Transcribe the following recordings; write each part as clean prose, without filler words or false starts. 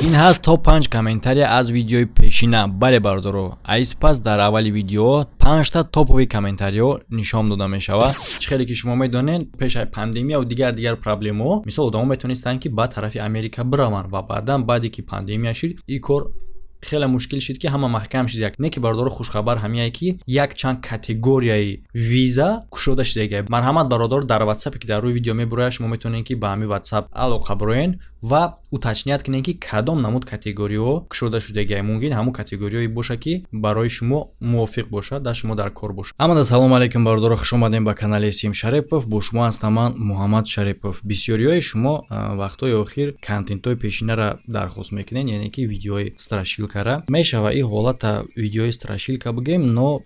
ин ҳаст топ 5 комментария аз видеои пешина. бале бардоро, айс пас дар аввали видео 5 та топови комментариҳо нишон дода мешавад. чӣ хеле ки шумо медонед, пеш аз пандемия ва дигар проблемаҳо, мисол одамо метонистанд ки ба тарафи Америка бираванд ва баъдан баъде ки пандемия шид, ин кор хеле мушкил шид ки ҳама маҳкам шид. Не ки бардоро хушхабар ҳамияе ки як чанд категорияи виза кушода шидааги. Марҳамат бародор, дар WhatsApp ки дар рӯи видео мебурояд, шумо метонед ки ба ҳамин WhatsApp алоқа бироен ва уточнят кунед ки кадом намуд категориҳо кушода шудааги. Мумкин ҳамун категориҳое боша ки барои шумо мувофиқ боша, дар шумо дар кор боша. Амада салом алейкум бародоро, хуш омадем ба канали Сим Шарипов. Бо шумо ҳастам ман Муҳаммад Шарипов. Бисёриҳои шумо вақтҳои охир контентҳои пешинаро дархост мекунед, яъне ки видеои страшилкара. Мешава ин ҳолата видеои страшилка бигем, но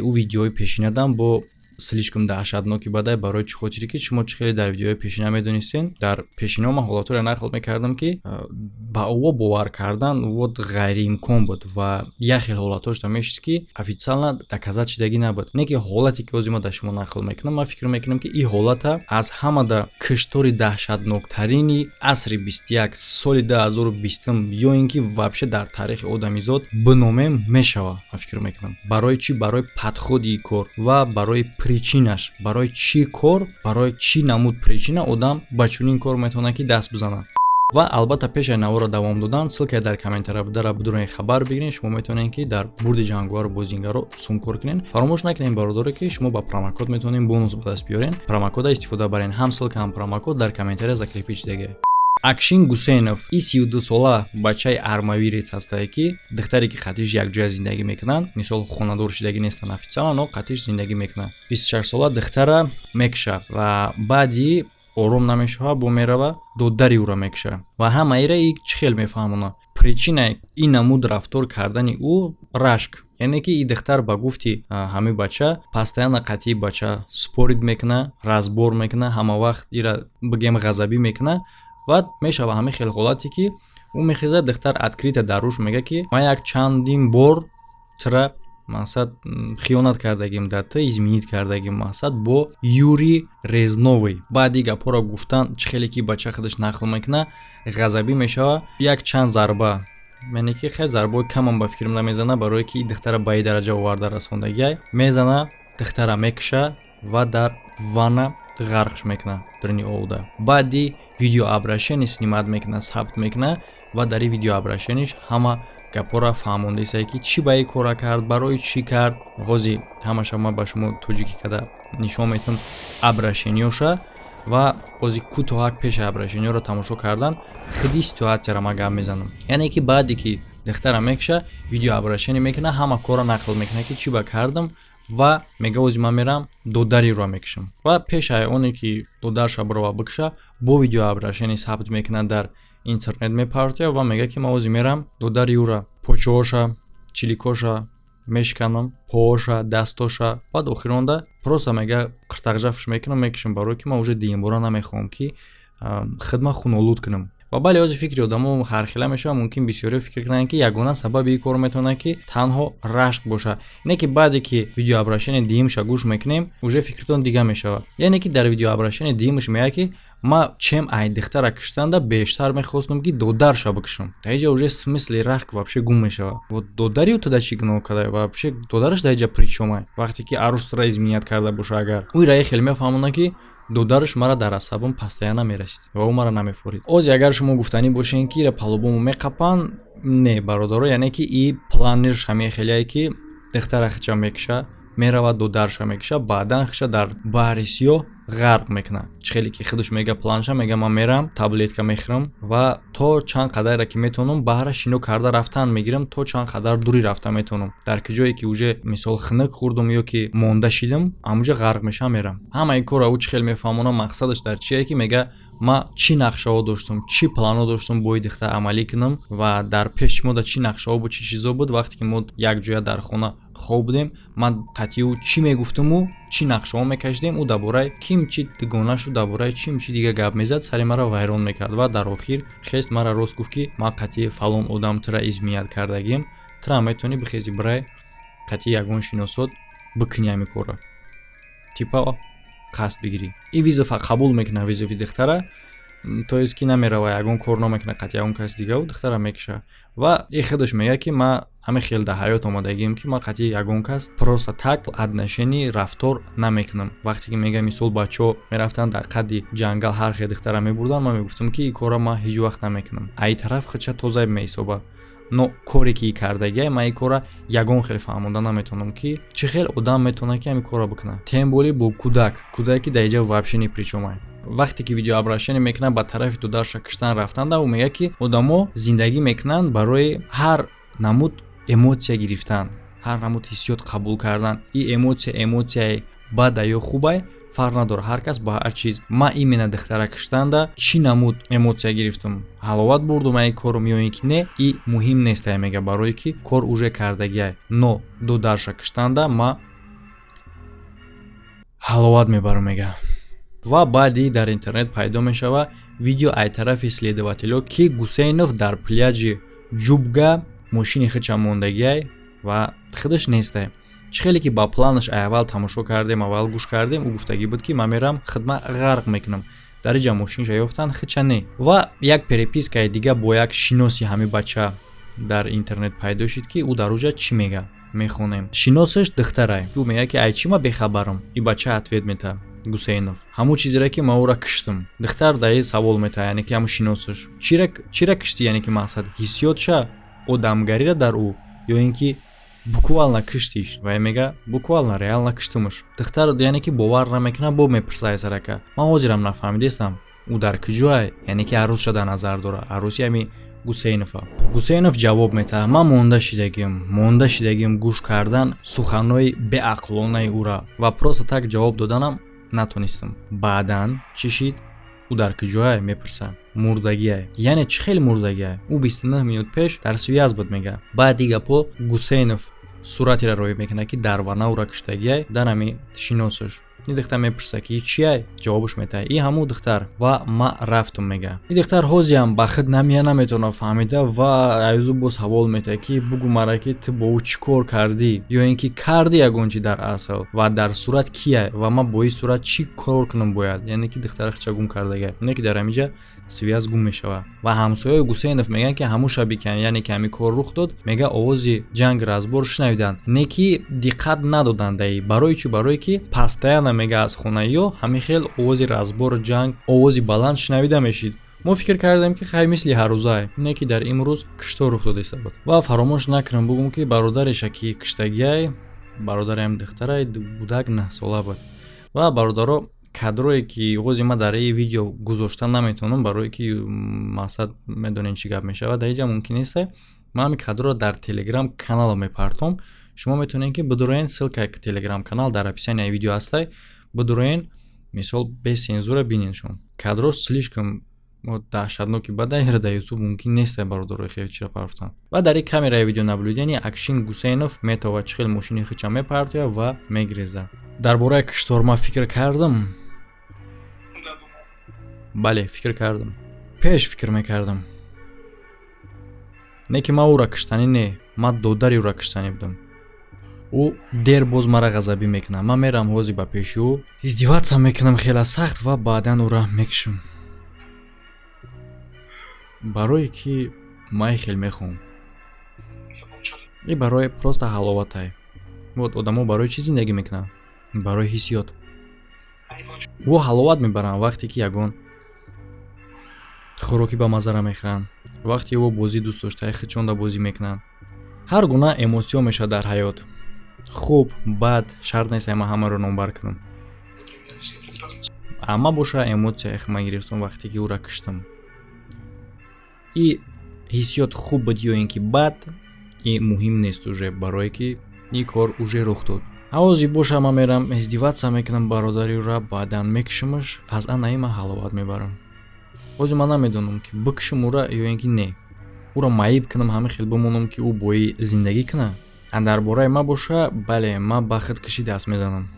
у видеои пешинадан бо слишком даҳшатноки бадай барои чӣ хотире ки шумо чӣ хеле дар видеои пешина медонистен. Дар пешина ман ҳолатҳоро нақл мекардам ки ба ӯ бовар кардан вот ғайриимкон буд ва як хел ҳолатҳошта мешид ки официална доказат шидаги набуд. Не ки ҳолате ки ҳозир ма дар шумо нақл мекунам, ман фикр мекунам ки ин ҳолата аз ҳамада киштори даҳшатноктарини асри 21 соли 2020 ё ин ки вообще дар таърихи одамизод биномем мешава. Ман фикр мекунам барои чӣ, барои падходи ин кор ва барои причинаш, барои чӣ кор, барои чӣ намуд причина одам ба чунин кор метавонад ки даст бизанад. ва албатта пеш аз навора давом додан, ссилка дар комментария будара будурои хабар бигиред. шумо метавонед ки дар бурди ҷангувару бозингаро сумкор кунед. фаромӯш накунед бародоре ки шумо ба промокод метавонед бонус ба даст биёред. Промокода истифода баред. ҳам ссилка, ҳам промокод дар комментария закрепи шудаги. Акшин Гусейнов, ин 32 сола бачаи армавирец ҳастае ки духтаре ки қатиш якҷоя зиндагӣ мекунанд, мисол хонадор шидагӣ нестанд официалан, но қатиш зиндагӣ мекунанд. 26 сола духтара мекуша ва баъди ором намешава, бо мерава додари ӯро мекуша ва ҳамаира ин чӣ хел мефаҳмонад. Причинаи ин намуд рафтор кардани ӯ рашк, яъне ки ин духтар ба гуфти ҳамин бача постоянно қатъи бача спорид мекуна, разбор мекуна, ҳама вақт ира бигем ғазабӣ мекуна ва мешава ҳамин хел ҳолате ки ӯ мехезад духтар открита дар рӯш мега ки ман як чандин бор тира мақсад хиёнат кардагим, датта изменит кардагим мақсад бо Юрий Резновый. баъди гапҳоро гуфтан чӣ хеле ки бача худаш нақл мекуна, ғазабӣ мешава, як чанд зарба, яъне ки хеле зарбаҳои камам ба фикрам намезана барое ки духтара ба ин дараҷа оварда расондагиай. Мезана, духтара мекуша ва дар ванна ғарқш мекуна дарини овда. баъди видеообращение снимат мекуна, сабт мекуна ва дар ин видеообращенияш ҳама гапҳоро фаҳмондааст ки чӣ ба ин кора кард, барои чӣ кард. оғози ҳамаша ман ба шумо тоҷики када нишон метавонам обращениёша ва ози кӯтоҳак пеши обращениёро тамошо кардан худи ситуатсияро ман гап мезанам. яъне ки баъде ки духтара мекуша, видеообращение мекуна, ҳама корро нақл мекуна ки чӣ ба кардам ва мега ози ман мерам додариро мекушам ва пеш аз оне ки додарша бирова бикуша, бо видеообращение сабт мекуна, дар интернет мепартия ва мега ки ман ози мерам додари ӯра почаоша, чиликоша мешканам, пооша, дастоша, баъд охиронда просто мега қиртақҷафш мекунам, мекушам барое ки ман уже дигимбора намехоҳам ки хидма хунолуд кунам. ва бале ози фикри одамо ҳархела мешава. мумкин бисёриҳо фикр кунанд ки ягона сабаби ин кор метавонад ки танҳо рашк боша. не ки баъде ки видеообращение диимша гӯш мекунем уже фикртон дига мешава. яъне ки дар видеообращение диимш мега ки ма чем ай духтара куштанда бештар мехостам ки додарша бикушам. таиҷа уже смисли рашк вообще гум мешава. вот додари туда чӣ гуноҳ кадай, вообще додараш таиҷа при чём, вақте ки арӯстара изменят карда боша. агар ӯира ин хеле мефаҳмонад ки додараш мара дар асабам постоянно мерасид ва ӯ мара намефорид. ози агар шумо гуфтанӣ бошен ки ира палубомо меқапан, не бародаро, яъне ки и планирш ҳамин хелее ки духтара хича мекуша, мерава додарша мекуша, баъдан хиша дар баҳри сиёҳ ғарқ мекуна. чӣ хеле ки худаш мега планша, мега ман мерам таблетка мехӯрам ва то чанд қадаре ки метавонам баҳра шино карда рафтан мегирам, то чанд қадар дури рафта метавонам. дар ки ҷое ки уже мисол хунук хӯрдам ё ки монда шидам, амуҷа ғарқ мешам мерам. ҳама ин кора ӯ чӣ хел мефаҳмонам мақсадаш дар чие ки мега ма чӣ нақшаҳо доштам, чӣ планҳо доштам бо ин духтар амалӣ кунам ва дар пеши мода чӣ нақшаҳо буд, чӣ чизо буд. вақте ки мо якҷоя дар хона хоб будем, ман қатъи ӯ чӣ мегуфтаму чӣ нақшаҳо мекашидем, ӯ дар бораи ким чӣ дигона шуд, дар бораи чим чӣ дига гап мезад, сари мара вайрон мекард ва дар охир хест мара рост гуфт ки ман қатъи фалон одам тира изменят кардагим, тира метавонӣ бихези бирай қатъи ягон шиносот бикунӣ ҳамин корро, типа қасд бигирӣ. ин виза қабул мекуна визави духтара то есть ки намерава ягон кор намекуна қат ягон кас дигаву духтара мекиша ва и худаш мега ки ма ҳама хел да ҳаёт омадагим ки ма қати ягон кас просто так отношени рафтор намекунам. Вақте ки мега мисол бачо мерафтан дар қади ҷангал ҳар хел духтара мебурдан ма мегуфтам ки ин кора ма ҳеҷ вақт намекунам. Ай тараф худша тоза меҳисоба. Но коре ки кардагия ма ин кора ягон хел фаҳмонда наметавонам ки чӣ хел одам метавона ки ҳамин кора бикуна. Тем более бо кудаки дар инҷа вообще ни при чём ай. Вақте ки видео обращение мекунад ба тарафи дударша киштан рафтанда ӯ мега ки одамо зиндагӣ мекунанд барои ҳар намуд эмоция гирифтан, ҳар намуд ҳиссиёт қабул кардан. И эмоцияи бада ё хубай фарқ надорад, ҳар кас ба ҳар чиз. Ма именно духтара киштанда чӣ намуд эмоция гирифтам, ҳаловат бурдум ай корум ё ин ки не, и муҳим нест ай мега барое ки кор уже кардагиай. Но дударша киштанда ма ҳаловат мебарам мега. Ва баъди дар интернет пайдо мешава видео ай тарафи следователё ки Гусейнов дар пляжи Ҷубга мошини худша мондагиай ва худаш нестай. Чӣ хеле ки ба планаш аввал тамошо кардем, аввал гӯш кардем, ӯ гуфтагӣ буд ки ман мерам хидма ғарқ мекунам. Дар инҷа мошинша ёфтан худша не. Ва як перепискаи дига бо як шиноси ҳамин бача дар интернет пайдо шуд ки ӯ дар уҷа чӣ мега мехонем. Шиносаш духтарай. Ӯ мега ки ай чӣ ма бехабарам. И бача ответ мета Гусейнов. Ҳамун чизере ки ма ӯра киштам. Духтар даи савол мета, яъне ки ҳамун шиносаш. Чира кишти, яъне ки мақсад ҳиссиётша одамгарира дар ӯ ё ин ки буквално киштиш. Ва мега буквално реално киштумаш. Духтар яъне ки бовар намекуна, бо мепурса ай сарака. Ман ҳозирам нафаҳмидестам ӯ дар куҷоай, яъне ки арӯсша дар назар дора. Арӯси ҳами Гусейнова. Гусейнов ҷавоб мета: ман монда шидагим гӯш кардан суханои беақлонаи ӯра ва просто так ҷавоб доданам натонистам. Баъдан чӣ шид? ӯ дар куҷоай мепурса. Мурдагиай. Яъне чӣ хел мурдагиай? Ӯ 29 минут пеш дар связ буд мега. Баъди гапо Гусейнов суратиро роҳӣ мекунад ки дар вана ӯра киштагиай дар ҳами шиносаш. И духтар мепурса ки чӣ ай? Ҷавобаш метаҳад: и ҳамун духтар. Ва ма рафтум мега. И духтар ҳозиам ба худ намия наметавона фаҳмида ва айзу бо савол метаҳад ки бугу мара ки ту бо ӯ чӣ кор кардӣ ё ин ки карди ягон чӣ дар асл ва дар сурат кияй ва ман бо ин сурат чӣ кор кунам бояд. Яъне ки духтара худша гум кардагиай. Не ки дар ҳаминҷа связ гум мешава. Ва ҳамсояи Гусейнов меган ки ҳамун шаби ки яъне ки ҳамин кор рух дод, мега овози ҷанг разбор шунавиданд. Не ки диққат надоданд ай. Барои чӣ? Барое ки пастаяна мега аз хонаё ҳамин хел овози разбор ҷанг, овози баланд шунавида мешид. Мо фикр кардем ки хай мисли ҳаррӯза, не ки дар имрӯз кушто рух додаиста буд. Ва фаромӯш накунам бугум ки бародареша ки киштагиай, бародарам духтарай будак 9 сола буд. Ва бародаро кадрое ки ҳозир ман дар ин видео гузошта наметавонам, барое ки мақсад медонем чӣ гап мешавад, дар инҷа мумкин нест. Ман ҳамин кадроро дар Telegram канал мепартом. Шумо метавонед ки бидуроен ссилка к Telegram канал дар описанияи видео астай. Бидуроен мисол без цензура бинед шумо. Кадро слишком даҳшатноки бадай дар YouTube мумкин нест бародарои хеле чира парафтан. Ва дар ин камераи видеонаблюдения Акшин Гусейнов метавонад чӣ хел мошини худша мепартояд ва мегирезад. Дар бораи киштор ман фикр кардам. Бале, фикр кардам. Пеш фикр мекардам. Не ки ман ӯра киштанӣ не, ман додари ӯра киштанӣ будам. ӯ дер боз мара ғазабӣ мекунад. Ман мерам ҳозир ба пеши ӯ издиватса мекунам хеле сахт ва баъдан ӯра мекушам. барое ки ман хел мехоҳам. И барои просто ҳаловатай. Вот одамо барои чӣ зиндагӣ мекунанд? Барои ҳиссиёт. ӯ ҳаловат мебаранд вақте ки ягон хӯроки ба мазара мехӯранд, вақте ӯ бозӣ дӯст доштаи худшонда бозӣ мекунанд. ҳар гуна эмотсиё мешавад дар ҳаёт. хуб, бад, шарт нест ман ҳамаро номбар кунам. Амма боша эмотсия ман гирифтам вақте ки ӯра киштам. И ҳиссиёт хуб буд ё ин ки бад, и муҳим нест уже, барое ки ин кор уже рух дод. ҳозир боша ман мерам издиватса мекунам бародари ӯра, баъдан мекушамаш, аз анаи ман ҳаловат мебарам. ҳозир ман намедонам ки бикушам ӯра ё ин ки не. ӯра маиб кунам, ҳамин хел бимонам ки ӯ бои зиндагӣ куна. Дар бораи ман боша, бале, ман ба худкушӣ даст мезанам.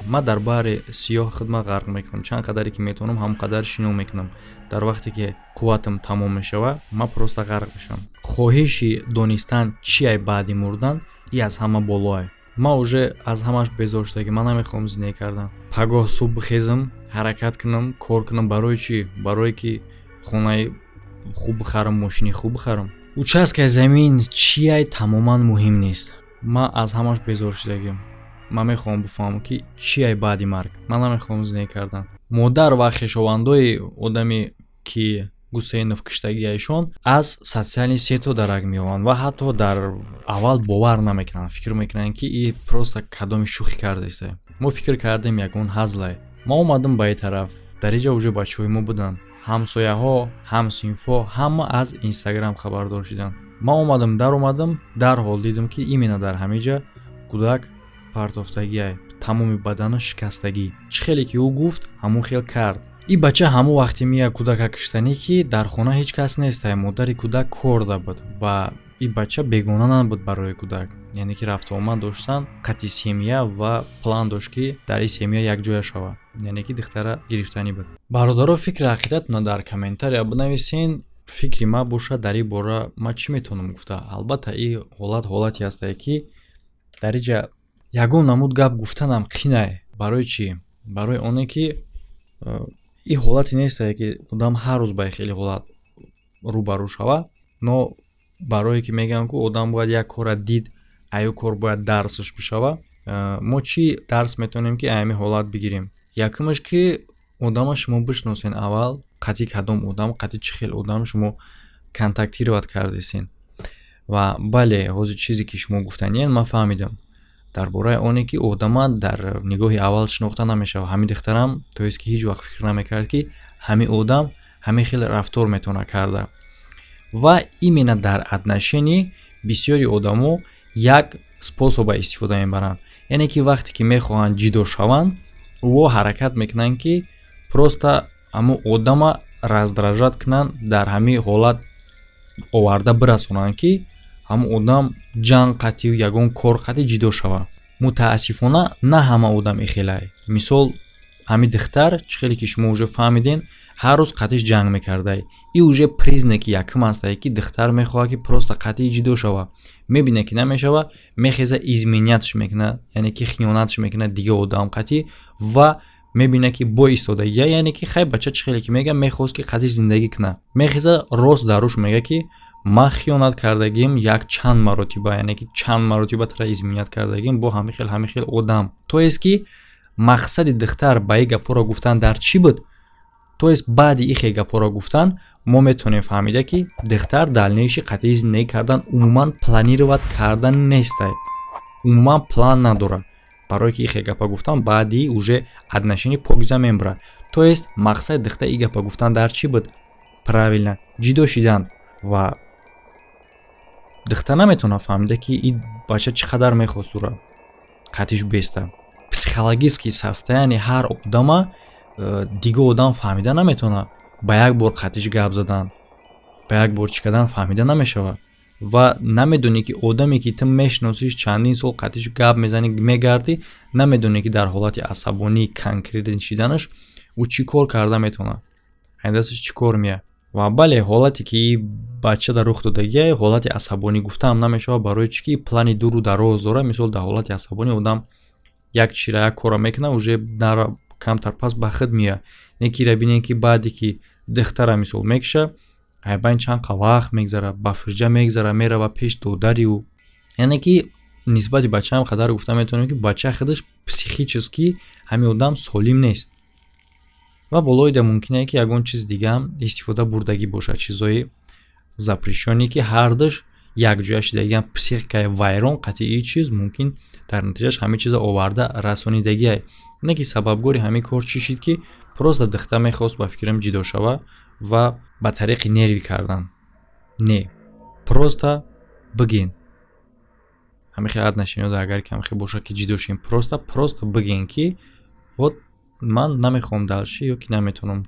ман дар баҳри сиёҳ худма ғарқ мекунам. Чанд қадаре ки метавонам ҳамон қадар шино мекунам. Дар вақте ки қувватам тамом мешава, ман просто ғарқ мешавам. хоҳиши донистан чӣ ай баъди мурдан, и аз ҳама боло ай. ман уже аз ҳамаш безор шудагӣ, ман намехоҳам зиндагӣ кардан. Пагоҳ субҳ бихезам, ҳаракат кунам, кор кунам. Барои чӣ? Барое ки хонаи хуб бихарам, мошини хуб бихарам. Участкаи замин чияй тамоман муҳим нест. Ман аз ҳамаш безор шудагим. Ман мехоҳам бифаҳмам ки чияй баъди марг. Ман намехоҳам зиндагӣ кардан. Модар ва хешовандои одаме ки Гусейнов киштагиашон аз социални сето дарак меёванд ва ҳатто дар аввал бовар намекунанд. Фикр мекунанд ки и просто кадоми шӯхӣ кардааст. Мо фикр кардем ягон ҳазлай. Ман омадам ба ин тараф. Дар инҷа уже бачаҳои мо буданд. Ҳамсояҳо, ҳамсинфҳо ҳама аз Инстаграм хабардор шуданд. Ман омадам, даромадам, дарҳол дидам ки именно дар ҳаминҷа кӯдак партофтагиай, тамоми баданаш шикастагӣ. Чӣ хеле ки ӯ гуфт, ҳамон хел кард. И бача ҳамон вақте мия кӯдака киштанӣ ки дар хона ҳеҷ кас нестай. Модари кӯдак корда буд ва и бача бегона набуд барои кӯдак. Яъне ки рафту омад доштан, қатъи семья ва план дошт ки дар ин семья якҷоя шава. Яъне ки духтара гирифтанӣ буд. Бародаро фикри ақидатона дар комментария бинависен. Фикри ман бошад дар ин бора ман чӣ метавонам гуфта. Албатта ин ҳолате ҳастае ки дар инҷа ягон намуд гап гуфтанам қинай. Барои чӣ? Барои оне ки ин ҳолате нестае ки одам ҳар рӯз ба ин хели ҳолат рӯбарӯ шава. Но барое ки мегӯям ки одам бояд як кора дид, аю кор бояд дарсаш бишава. Мо чӣ дарс метавонем ки ҳамин ҳолат бигирем? Якумаш ки одама шумо бишносен аввал, қатъи кадом одам, қатъи чӣ хел одам шумо контактировать кардесен. Ва бале, ҳозир чизе ки шумо гуфтаниян ман фаҳмидам. Дар бораи оне ки одама дар нигоҳи аввал шинохта намешава. Ҳамин духтарам тоест ки ҳеҷ вақт фикр намекард ки ҳамин одам ҳамин хел рафтор метавона карда. Ва именно дар отношенӣ бисёри одамо як способа истифода мебаранд. Яъне ки вақте ки мехоҳанд ҷидо шаванд, ӯҳо ҳаракат мекунанд ки просто ҳамон одама раздражат кунанд, дар ҳамин ҳолат оварда бирасонанд ки ҳамон одам ҷанг қатъи ягон кор қатъи ҷидо шава. Мутаассифона на ҳама одам ихелай. Мисол ҳамин духтар, чӣ хеле ки шумо уже фаҳмиден, ҳар рӯз қатъиш ҷанг мекардай. И уже признаки якум астае ки духтар мехоҳад ки просто қатъи ҷидо шава. Мебина ки намешава, мехеза изменятш мекуна, яъне ки хиёнатш мекуна дига одам қатъи ва мебина ки бо истодагия, яъне ки хай бача чӣ хеле ки мега мехост ки қатъиш зиндагӣ куна. Мехеза рост дар рӯш мега ки ман хиёнат кардагим як чанд маротиба, яъне ки чанд маротиба тара изменят кардагим бо ҳамин хел одам. Тоест ки мақсади духтар ба ин гапҳоро гуфтан дар чӣ буд? Тоест баъди ин хел гапҳоро гуфтан мо метавонем фаҳмида ки духтар далниши қатъи зиндагӣ кардан умуман планировать кардан нестай. Умуман план надора. Барое ки ин хел гапа гуфтан баъди уже отношенӣ покиза мебара. Тоест мақсади духтар ин гапа гуфтан дар чӣ буд? Правилно, ҷидо шидан. Ва духтар наметавона фаҳмида ки ин бача чӣ қадар мехост ӯра қатъиш беста. Психологически состояние ҳар одама дига одам фаҳмида наметавона. Ба як бор қатъиш гап задан, ба як бор чӣ кардан фаҳмида намешава. Ва намедонӣ ки одаме ки ту мешиносиш чандин сол қатъиш гап мезанӣ мегарди, намедонӣ ки дар ҳолати асабонӣ конкретен шиданаш ӯ чӣ кор карда метавона. айн дасташ чӣ кор мея. Ва бале, ҳолате ки бача дар рух додагия ҳолати асабонӣ гуфтаам намешава. Барои чӣ ки плани дуру дароз дора. Мисол дар ҳолати асабонӣ одам як чира як кора мекуна, уже нара камтар пас ба худ мея. Не ки бинем ки баъде ки духтара мисол мекиша, айбайн чанд вақт мегзара, ба фирҷа мегзара, мерава пеш додари ӯ. Яъне ки нисбати бача ҳам қадар гуфта метавонем ки бача худаш психически ҳамин одам солим нест. ва болоида мумкин ки ягон чиз дигам истифода бурдагӣ бошад, чизои запрещёне ки ҳардаш якҷоя шидагиам психикаи вайрон қатъи чиз мумкин дар натиҷаш ҳамин чиза оварда расонидагиай. Не ки сабабгори ҳамин кор чӣ шид ки просто духта мехост ба фикрам ҷидо шава ва ба тариқи нерви кардан. Не, просто бигин. ҳамин хел отношениёда агар кам хел бошад ки ҷидо шем, просто бигин ки вот ман намехоҳам далшӣ ё ки наметавонам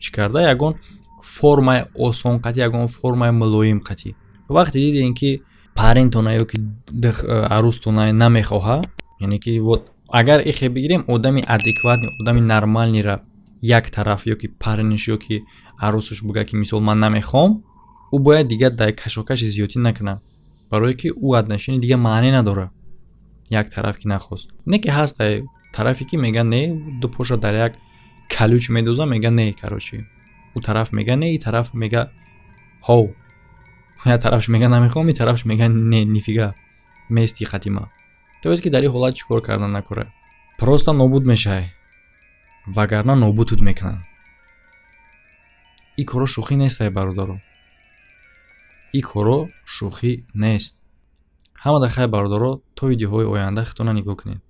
чӣ карда. Ягон формаи осон қатъи, ягон формаи мулоим қатъи. Вақте дидем ки парентона ё ки арӯстона намехоҳа, яъне ки вот агар ихе бигирем одами адекватни, одами нормалнира як тараф ё ки парениш ё ки арӯсаш бига ки мисол ман намехоҳам, ӯ бояд дига дар кашокаши зиёдӣ накуна. Барое ки ӯ отношение дига маъне надора. як тараф ки нахост не ки ҳастай тарафе ки мега не ду поша дар як калуч медоза мега не карочи ӯ тараф мега не и тараф мега ҳов я тарафш мега намехоҳам и тарафш мега не нифига мести хатима тавес ки дар ин ҳолат чӣ кор кардан накора просто нобуд мешавай вагарна нобудут мекунанд ин коро шӯхӣ нестай бародаро ин коро шӯхӣ нест ҳама дахай бародаро то видеоҳои оянда хитона нигоҳ кунед